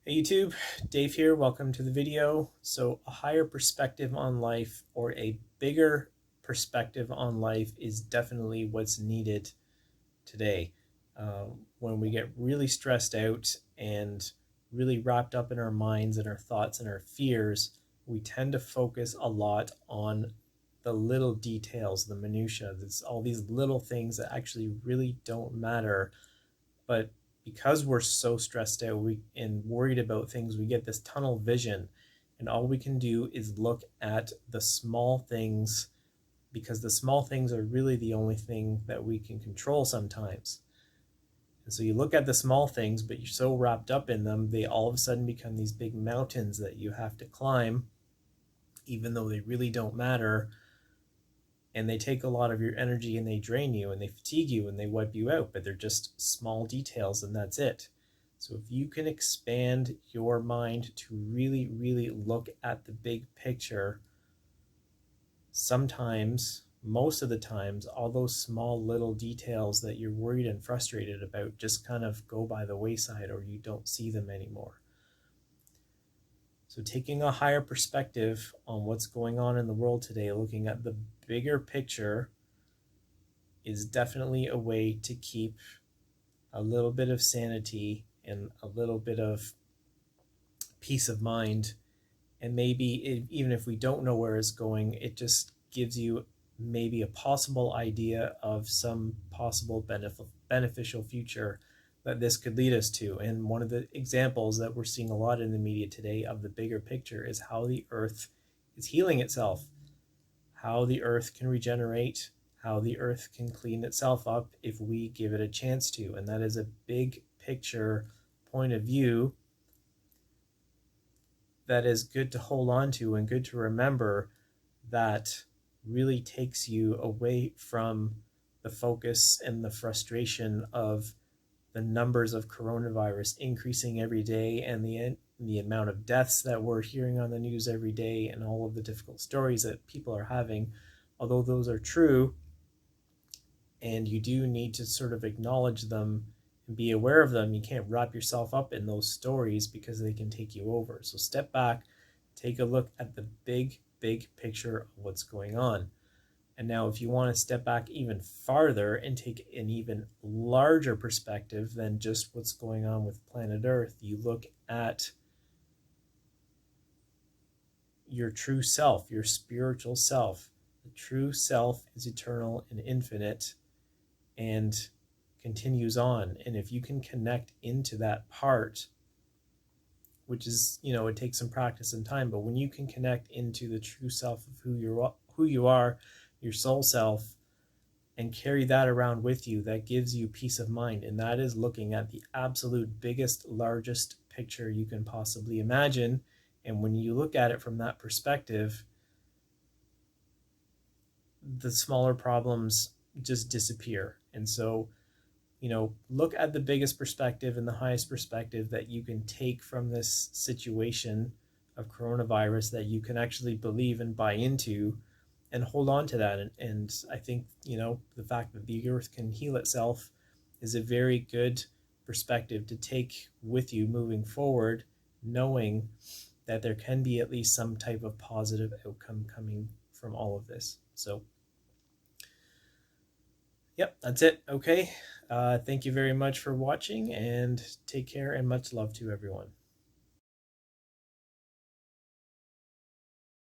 Hey YouTube, Dave here. Welcome to the video. So a higher perspective on life, or a bigger perspective on life, is definitely what's needed today. When we get really stressed out and really wrapped up in our minds and our thoughts and our fears, we tend to focus a lot on the little details, the minutiae. There's all these little things that actually really don't matter, but because we're so stressed out and worried about things, we get this tunnel vision, and all we can do is look at the small things, because the small things are really the only thing that we can control sometimes. And so you look at the small things, but you're so wrapped up in them, they all of a sudden become these big mountains that you have to climb, even though they really don't matter. And they take a lot of your energy, and they drain you, and they fatigue you, and they wipe you out, but they're just small details, and that's it. So if you can expand your mind to really, really look at the big picture, sometimes, most of the times, all those small little details that you're worried and frustrated about just kind of go by the wayside, or you don't see them anymore. So taking a higher perspective on what's going on in the world today, looking at the bigger picture, is definitely a way to keep a little bit of sanity and a little bit of peace of mind. And maybe even if we don't know where it's going, it just gives you maybe a possible idea of some possible beneficial future that this could lead us to. And one of the examples that we're seeing a lot in the media today of the bigger picture is how the earth is healing itself, how the earth can regenerate, how the earth can clean itself up if we give it a chance to. And that is a big picture point of view that is good to hold on to and good to remember, that really takes you away from the focus and the frustration of the numbers of coronavirus increasing every day, and the amount of deaths that we're hearing on the news every day, and all of the difficult stories that people are having. Although those are true, and you do need to sort of acknowledge them and be aware of them, you can't wrap yourself up in those stories because they can take you over. So step back, take a look at the big picture of what's going on. And now if you want to step back even farther and take an even larger perspective than just what's going on with planet Earth, you look at your true self, your spiritual self. The true self is eternal and infinite and continues on. And if you can connect into that part, which is, it takes some practice and time, but when you can connect into the true self of who you are, your soul self, and carry that around with you, that gives you peace of mind. And that is looking at the absolute biggest, largest picture you can possibly imagine. And when you look at it from that perspective, the smaller problems just disappear. And so, look at the biggest perspective and the highest perspective that you can take from this situation of coronavirus, that you can actually believe and buy into, and hold on to that. And I think, the fact that the earth can heal itself is a very good perspective to take with you moving forward, knowing that there can be at least some type of positive outcome coming from all of this. So yep, that's it. Okay. Thank you very much for watching, and take care, and much love to everyone.